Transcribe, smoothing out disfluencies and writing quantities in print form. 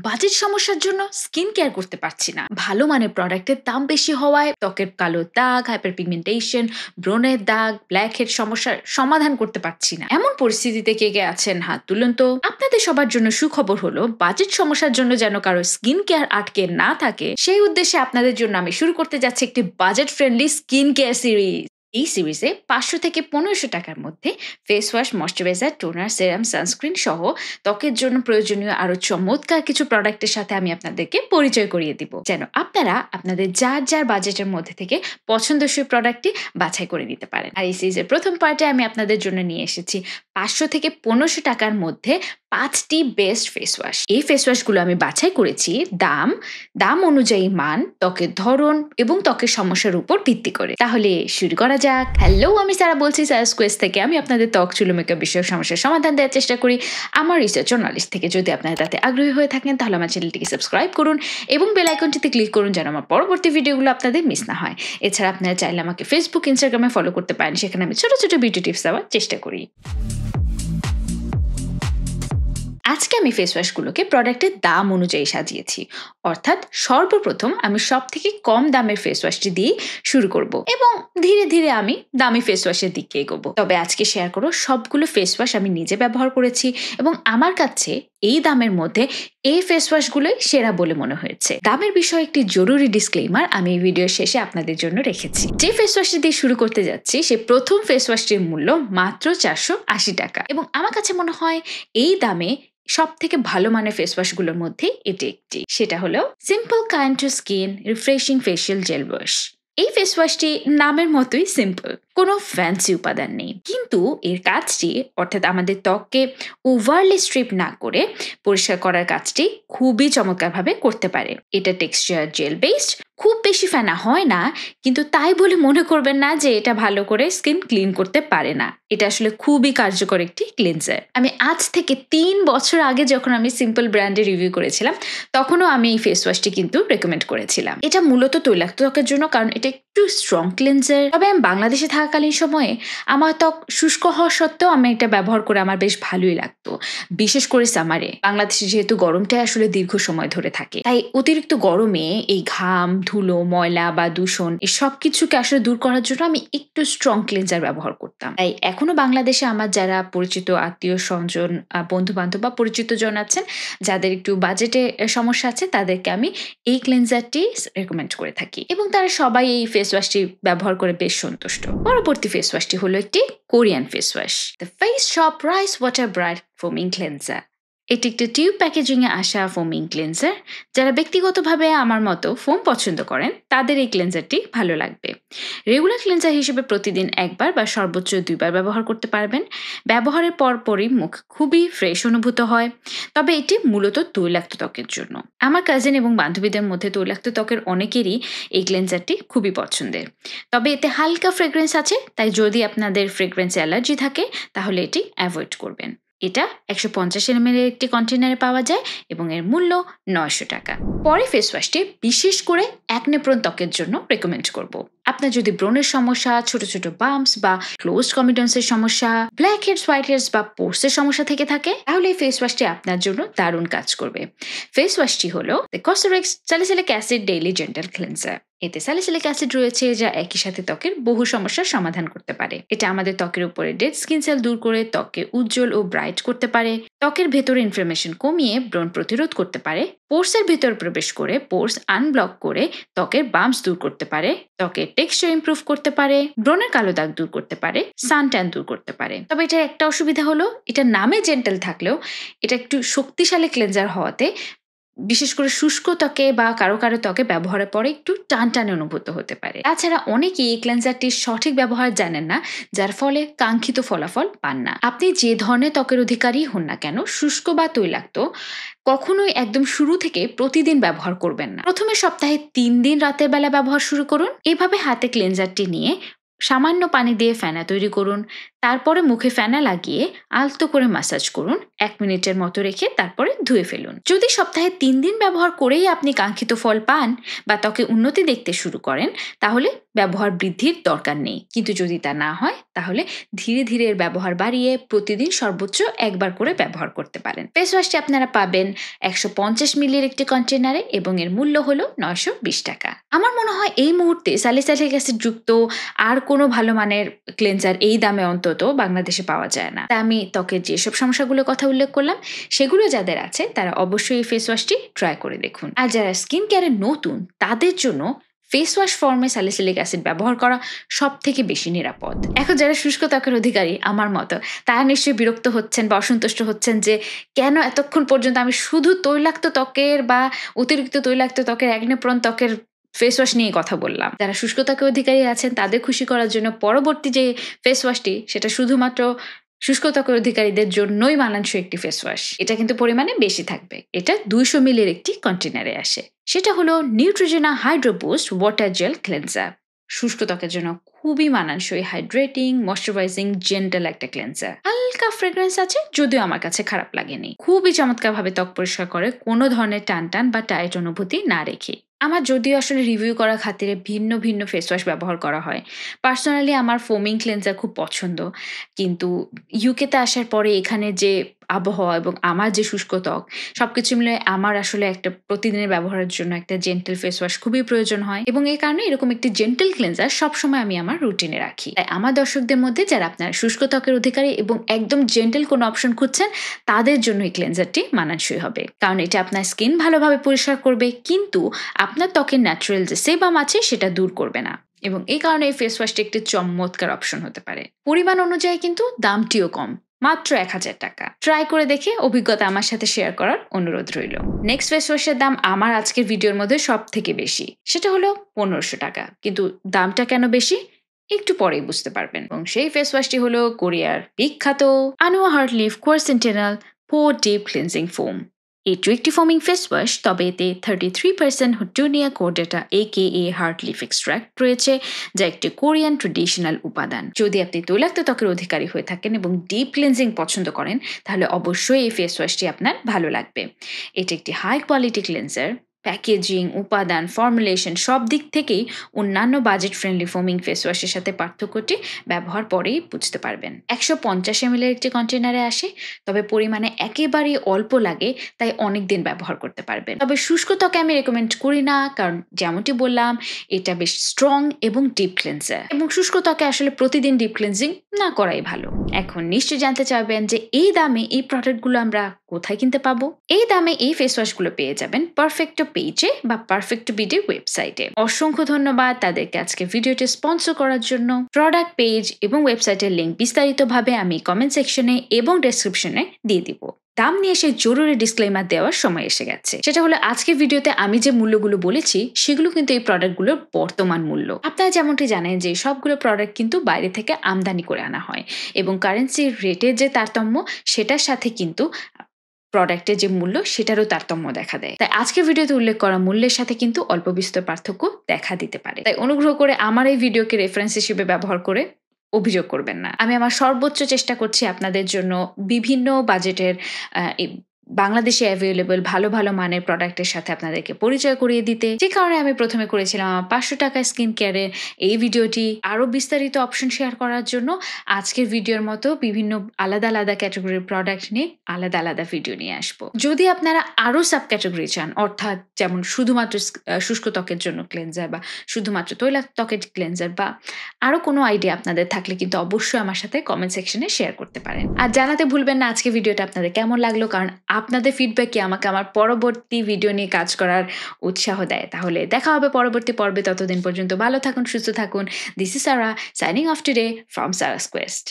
Budget সমস্যার জন্য skin care করতে পারছি না। ভালো মানের প্রোডাক্টের দাম বেশি হওয়ায় ত্বকের কালো দাগ, হাইপার পিগমেন্টেশন, ব্রণের দাগ, ব্ল্যাক হেড সমস্যার সমাধান করতে পারছি না। এমন পরিস্থিতিতে কে কে আছেন হাত তুলুন তো। আপনাদের সবার জন্য সুখবর হলো, বাজেট সমস্যার জন্য যেন কারো স্কিন কেয়ার আটকে না থাকে, সেই উদ্দেশ্যে আপনাদের জন্য আমি শুরু করতে যাচ্ছি একটি budget friendly skin care series. এই সিরিজে 500 থেকে 1500 টাকার মধ্যে ফেস ওয়াশ, ময়শ্চারাইজার, টোনার, সেরাম, সানস্ক্রিন সহ ত্বকের জন্য প্রয়োজনীয় আরো চমৎকার কিছু প্রোডাক্টের সাথে আমি আপনাদেরকে পরিচয় করিয়ে দিব, যেন আপনারা আপনাদের যার যার বাজেটের মধ্যে থেকে পছন্দসই প্রোডাক্টটি বাছাই করে নিতে পারেন। আর এই সিরিজের প্রথম পার্টে আমি আপনাদের জন্য নিয়ে এসেছি 500 থেকে 1500 টাকার মধ্যে 5টি বেস্ট ফেস ওয়াশ। এই ফেস ওয়াশগুলো আমি বাছাই করেছি দাম অনুযায়ী মান, ত্বকের ধরন এবং ত্বকের সমস্যার উপর ভিত্তি করে। তাহলে শুরু করা যাক। হ্যালো, আমি সারা বলছি সারাস কোয়েস্ট থেকে। আমি আপনাদের ত্বক, চুল, মেকআপ বিষয়ক সমস্যার সমাধান দেওয়ার চেষ্টা করি আমার রিসার্চ ও নলেজ থেকে। যদি আপনারা তাতে আগ্রহী হয়ে থাকেন তাহলে আমার চ্যানেলটিকে সাবস্ক্রাইব করুন এবং বেল আইকনটিতে ক্লিক করুন, যেন আমার পরবর্তী ভিডিওগুলো আপনাদের মিস না হয়। এছাড়া আপনারা চাইলে আমাকে ফেসবুক, ইনস্টাগ্রামে ফলো করতে পারেন। সেখানে আমি ছোট ছোট বিউটি টিপস দেওয়ার চেষ্টা করি। আজকে আমি ফেস ওয়াশগুলোকে প্রোডাক্টের দাম অনুযায়ী সাজিয়েছি, অর্থাৎ সর্বপ্রথম আমি সব থেকে কম দামের ফেস ওয়াশটি দিয়ে শুরু করব এবং ধীরে ধীরে আমি দামি ফেস ওয়াশের দিকে এগোবো। তবে আজকে শেয়ার করব সবগুলো ফেস ওয়াশ আমি নিজে ব্যবহার করেছি এবং আমার কাছে এই দামের মধ্যে এই ফেস ওয়াশগুলোই সেরা বলে মনে হয়েছে। দামের বিষয়ে একটি জরুরি ডিসক্লেইমার আমি এই ভিডিওর শেষে আপনাদের জন্য রেখেছি। যে ফেস ওয়াশটি দিয়ে শুরু করতে যাচ্ছি, সে প্রথম ফেস ওয়াশটির মূল্য মাত্র 480 টাকা এবং আমার কাছে মনে হয় এই দামে সব থেকে ভালো মানের ফেস ওয়াশগুলোর মধ্যে এটি একটি। সেটা হলো simple kind to skin refreshing facial gel wash. এই ফেস ওয়াশটি নামের মতোই সিম্পল, কোনো ফ্যান্সি উপাদান নেই, কিন্তু এর কাজটি, অর্থাৎ আমাদের ত্বককে ওভারলি স্ট্রিপ না করে পরিষ্কার করার কাজটি খুবই চমৎকারভাবে করতে পারে। এটা টেক্সচার জেল বেসড, খুব বেশি ফেনা হয় না, কিন্তু তাই বলে মনে করবেন না যে এটা ভালো করে স্কিন ক্লিন করতে পারে না। এটা আসলে খুবই কার্যকর একটি ক্লিনজার। আমি আজ থেকে 3 বছর আগে যখন আমি সিম্পল ব্র্যান্ডে রিভিউ করেছিলাম, তখনও আমি এই ফেস ওয়াশটি কিন্তু রেকমেন্ড করেছিলাম। এটা মূলত তৈলাক্ত ত্বকের জন্য, কারণ এটা একটু স্ট্রং ক্লিনজার। তবে আমি বাংলাদেশে থাকাকালীন সময়ে আমার ত্বক শুষ্ক হওয়া সত্ত্বেও আমি এটা ব্যবহার করে আমার বেশ ভালোই লাগতো, বিশেষ করে সামারে। বাংলাদেশে যেহেতু গরমটাই আসলে দীর্ঘ সময় ধরে থাকে, তাই অতিরিক্ত গরমে এই ঘাম, ধুলো, ময়লা বা দূষণ এই সব কিছুকে আসলে দূর করার জন্য আমি একটু স্ট্রং ক্লিনজার ব্যবহার করতাম। তাই এখনো বাংলাদেশে আমার যারা পরিচিত আত্মীয় স্বজন, বন্ধু বান্ধব বা পরিচিত জন আছেন যাদের একটু বাজেটে সমস্যা আছে, তাদেরকে আমি এই ক্লিনজারটি রেকমেন্ড করে থাকি এবং তারা সবাই এই ফেস ওয়াশটি ব্যবহার করে বেশ সন্তুষ্ট। পরবর্তী ফেস ওয়াশটি হলো একটি Korean face wash, the face shop rice water bright ফোমিং cleanser. এটি একটি টিউব প্যাকেজিং এ আসা ফোমিং ক্লিনজার। যারা ব্যক্তিগতভাবে আমার মতো ফোম পছন্দ করেন তাদের এই ক্লিনজারটি ভালো লাগবে। রেগুলার ক্লিনজার হিসেবে প্রতিদিন একবার বা সর্বোচ্চ 2বার ব্যবহার করতে পারবেন। ব্যবহারের পরপরই মুখ খুবই ফ্রেশ অনুভূত হয়। তবে এটি মূলত তৈলাক্ত ত্বকের জন্য। আমার কাজিন এবং বান্ধবীদের মধ্যে তৈলাক্ত ত্বকের অনেকেরই এই ক্লিনজারটি খুবই পছন্দের। তবে এতে হালকা ফ্রেগ্রেন্স আছে, তাই যদি আপনাদের ফ্রেগ্রেন্স অ্যালার্জি থাকে তাহলে এটি অ্যাভয়েড করবেন। এটা 150 ml এর একটি কন্টেনারে পাওয়া যায় এবং এর মূল্য 900 টাকা। পরে ফেস ওয়াশটি বিশেষ করে একনে প্রোন ত্বকের জন্য রেকমেন্ড করব। আপনার যদি ব্রণের সমস্যা, ছোট ছোট বাম্পস বা ক্লোজড কমিডন্সের সমস্যা, ব্ল্যাক হেডস, হোয়াইট হেডস বা পোর্সের সমস্যা থেকে থাকে, তাহলে এই ফেস ওয়াশটি আপনার জন্য দারুণ কাজ করবে। ফেস ওয়াশটি হলো the COSRX salicylic acid daily gentle cleanser. এতে স্যালিসিলিক অ্যাসিড রয়েছে, যা একই সাথে ত্বকের বহু সমস্যার সমাধান করতে পারে। এটা আমাদের ত্বকের উপরে ডেড স্কিন সেল দূর করে ত্বককে উজ্জ্বল ও ব্রাইট করতে পারে, ত্বকের ভেতরে ইনফ্লামেশন কমিয়ে ব্রণ প্রতিরোধ করতে পারে, পোর্সের ভেতর প্রবেশ করে পোর্স আনব্লক করে ত্বকের বাম্পস দূর করতে পারে, ত্বকের টেক্সচার ইমপ্রুভ করতে পারে, ব্রণের কালো দাগ দূর করতে পারে, সান ট্যান দূর করতে পারে। তবে এটার একটা অসুবিধা হলো, এটা নামে জেন্টাল থাকলেও এটা একটু শক্তিশালী ক্লিনজার হওয়াতে বিশেষ করে শুষ্ক ত্বকে বা কারো কারো ত্বকে ব্যবহারের পরে একটু টানটানে অনুভূত হতে পারে। তাছাড়া অনেকেই এই ক্লেন্সারটির সঠিক ব্যবহার জানেন না, যার ফলে কাঙ্ক্ষিত ফলাফল পান না। আপনি যে ধরনের ত্বকের অধিকারী হন না কেন, শুষ্ক বা তৈলাক্ত, কখনোই একদম শুরু থেকে প্রতিদিন ব্যবহার করবেন না। প্রথমে সপ্তাহে 3 দিন রাতের বেলা ব্যবহার শুরু করুন। এভাবে হাতে ক্লেন্সারটি নিয়ে সামান্য পানি দিয়ে ফেনা তৈরি করুন, তারপরে মুখে ফেনা লাগিয়ে আলতো করে ম্যাসাজ করুন, 1 মিনিটের মতো রেখে তারপরে ধুয়ে ফেলুন। যদি সপ্তাহে 3 দিন ব্যবহার করেই আপনি কাঙ্ক্ষিত ফল পান বা ত্বকে উন্নতি দেখতে শুরু করেন, তাহলে ব্যবহার বৃদ্ধির দরকার নেই, কিন্তু যদি তা না হয় তাহলে ধীরে ধীরে এর ব্যবহার বাড়িয়ে প্রতিদিন সর্বোচ্চ একবার করে ব্যবহার করতে পারেন। ফেস ওয়াশটি আপনারা পাবেন 150 মিলির একটি কন্টেনারে এবং এর মূল্য হলো 920 টাকা। আমার মনে হয় এই মুহূর্তে স্যালিসাইলিক অ্যাসিড যুক্ত আর কোনো ভালো মানের ক্লেনজার এই দামে অন্তত বাংলাদেশে পাওয়া যায় না। তাই আমি ত্বকের যেসব সমস্যাগুলোর কথা উল্লেখ করলাম সেগুলো যাদের আছে তারা অবশ্যই এই ফেস ওয়াশটি ট্রাই করে দেখুন। আর যারা স্কিন কেয়ারে নতুন তাদের জন্য ফেস ওয়াশ ফর্মে স্যালিসিলিক অ্যাসিড ব্যবহার করা সব থেকে বেশি নিরাপদ। এখন যারা শুষ্ক ত্বকের অধিকারী আমার মতো তারা নিশ্চয়ই বিরক্ত হচ্ছেন বা অসন্তুষ্ট হচ্ছেন যে কেন এতক্ষণ পর্যন্ত আমি শুধু তৈলাক্ত ত্বকের বা অতিরিক্ত তৈলাক্ত ত্বকের অ্যাকনে-প্রোন ত্বকের ফেস ওয়াশ নিয়ে কথা বললাম। যারা শুষ্ক ত্বকের অধিকারী আছেন তাদের খুশি করার জন্য পরবর্তী যে ফেস ওয়াশটি সেটা শুধুমাত্র শুষ্ক ত্বকের অধিকারীদের জন্যই মানানসই একটি ফেস ওয়াশ। এটা কিন্তু পরিমাণে বেশি থাকবে। এটা 200 মিলির একটি কন্টেনারে আসে। সেটা হলো Neutrogena hydro boost water gel cleanser. শুষ্ক ত্বকের জন্য খুবই মানানসই, হাইড্রেটিং, ময়শ্চারাইজিং, জেন্টাল একটা ক্লেন্সার। হালকা ফ্রেগ্রেন্স আছে, যদিও আমার কাছে খারাপ লাগেনি। খুবই চমৎকারভাবে ত্বক পরিষ্কার করে, কোনো ধরনের টান বা টাইট অনুভূতি না রেখে। আমার যদিও আসলে রিভিউ করার খাতিরে ভিন্ন ভিন্ন ফেস ওয়াশ ব্যবহার করা হয়। পার্সোনালি আমার ফোমিং ক্লেন্সার খুব পছন্দ, কিন্তু ইউকেতে আসার পরে এখানে যে আবহাওয়া এবং আমার যে শুষ্ক ত্বক সবকিছু মিলে আমার আসলে একটা প্রতিদিনের ব্যবহারের জন্য একটা জেন্টেল ফেস ওয়াশ খুবই প্রয়োজন হয়, এবং এই কারণে এরকম একটি জেন্টেল ক্লেন্সার সবসময় আমি আমার রুটিনে রাখি। তাই আমার দর্শকদের মধ্যে যারা আপনার শুষ্ক ত্বকের অধিকারী এবং একদম জেন্টেল কোনো অপশন খুঁজছেন তাদের জন্য এই ক্লেন্সারটি মানানসই হবে, কারণ এটা আপনার স্কিন ভালোভাবে পরিষ্কার করবে কিন্তু আপনার ত্বকের ন্যাচারাল যে সেবাম আছে সেটা দূর করবে না, এবং এই কারণে এই ফেস ওয়াশটি একটি চমৎকার অপশন হতে পারে। পরিমাণ অনুযায়ী কিন্তু দামটিও কম, মাত্র 1000 টাকা। ট্রাই করে দেখে অভিজ্ঞতা আমার সাথে শেয়ার করার অনুরোধ রইল। নেক্সট ফেস ওয়াশের দাম আমার আজকের ভিডিওর মধ্যে সব থেকে বেশি, সেটা হলো 1500 টাকা। কিন্তু দামটা কেন বেশি একটু পরেই বুঝতে পারবেন। এবং সেই ফেস ওয়াশটি হলো কোরিয়ার বিখ্যাত আনোয়া হার্টলিফ কোয়ারসেন্টিনাল পোর ডিপ ক্লিনজিং ফোম। এটি একটি ফোমিং ফেস ওয়াশ, তবে এতে 33% হুটুনিয়া কোর্ডেটা AKA হার্টলিফ এক্সট্রাক্ট রয়েছে, যা একটি কোরিয়ান ট্রেডিশনাল উপাদান। যদি আপনি তৈলাক্ত ত্বকের অধিকারী হয়ে থাকেন এবং ডিপ ক্লিনজিং পছন্দ করেন তাহলে অবশ্যই এই ফেস ওয়াশটি আপনার ভালো লাগবে। এটি একটি হাই কোয়ালিটি ক্লিনজার। প্যাকেজিং, উপাদান, ফর্মুলেশন সব দিক থেকেই অন্যান্য বাজেট ফ্রেন্ডলি ফোমিং ফেস ওয়াশের সাথে পার্থক্যটি ব্যবহার পরেই বুঝতে পারবেন। 150 ml একটি কন্টেনারে আসে, তবে পরিমাণে একেবারেই অল্প লাগে, তাই অনেক দিন ব্যবহার করতে পারবেন। তবে শুষ্ক ত্বকে আমি রেকমেন্ড করি না, কারণ যেমনটি বললাম এটা বেশ স্ট্রং এবং ডিপ ক্লিনজার, এবং শুষ্ক ত্বকে আসলে প্রতিদিন ডিপ ক্লিনজিং না করাই ভালো। এখন নিশ্চয়ই জানতে চাইবেন যে এই দামে এই প্রোডাক্টগুলো আমরা কোথায় কিনতে পাবো? এই দামে এই ফেস ওয়াশগুলো পেয়ে যাবেন পারফেক্টো পেজে বা পারফেক্টো বিডির ওয়েবসাইটে। অসংখ্য ধন্যবাদ তাদেরকে আজকে ভিডিওটি স্পন্সর করার জন্য। প্রোডাক্ট পেজ এবং ওয়েবসাইটের লিঙ্ক বিস্তারিতভাবে আমি কমেন্ট সেকশনে এবং ডেসক্রিপশনে দিয়ে দিব। দাম নিয়ে সেই জরুরি ডিসক্লেমার দেওয়ার সময় এসে গেছে। সেটা হলো আজকের ভিডিওতে আমি যে মূল্যগুলো বলেছি সেগুলো কিন্তু এই প্রোডাক্টগুলোর বর্তমান মূল্য। আপনারা যেমনটি জানেন যে সবগুলো প্রোডাক্ট কিন্তু বাইরে থেকে আমদানি করে আনা হয়, এবং কারেন্সির রেটের যে তারতম্য সেটার সাথে কিন্তু প্রোডাক্টের যে মূল্য সেটারও তারতম্য দেখা দেয়। তাই আজকের ভিডিওতে উল্লেখ করা মূল্যের সাথে কিন্তু অল্প বিস্তর পার্থক্য দেখা দিতে পারে। তাই অনুগ্রহ করে আমার এই ভিডিওকে রেফারেন্স হিসেবে ব্যবহার করে অভিযোগ করবেন না। আমি আমার সর্বোচ্চ চেষ্টা করছি আপনাদের জন্য বিভিন্ন বাজেটের বাংলাদেশে অ্যাভেলেবল ভালো ভালো মানের প্রোডাক্টের সাথে আপনাদেরকে পরিচয় করিয়ে দিতে, যে কারণে আমি প্রথমে করেছিলাম আমার 500 টাকা স্কিন কেয়ারের এই ভিডিওটি। আরও বিস্তারিত অপশন শেয়ার করার জন্য আজকের ভিডিওর মতো বিভিন্ন আলাদা আলাদা ক্যাটাগরির প্রোডাক্ট নিয়ে আলাদা আলাদা ভিডিও নিয়ে আসবো। যদি আপনারা আরও সাব ক্যাটাগরি চান, অর্থাৎ যেমন শুধুমাত্র শুষ্ক ত্বকের জন্য ক্লেনজার বা শুধুমাত্র তৈলাক্ত ত্বকের ক্লেনজার বা আরও কোনো আইডিয়া আপনাদের থাকলে কিন্তু অবশ্যই আমার সাথে কমেন্ট সেকশনে শেয়ার করতে পারেন। আর জানাতে ভুলবেন না আজকে ভিডিওটা আপনাদের কেমন লাগলো, কারণ আপনাদের ফিডব্যাকই আমাকে আমার পরবর্তী ভিডিও নিয়ে কাজ করার উৎসাহ দেয়। তাহলে দেখা হবে পরবর্তী পর্বে। ততদিন পর্যন্ত ভালো থাকুন, সুস্থ থাকুন। This is Sara signing off today from Sara's Quest.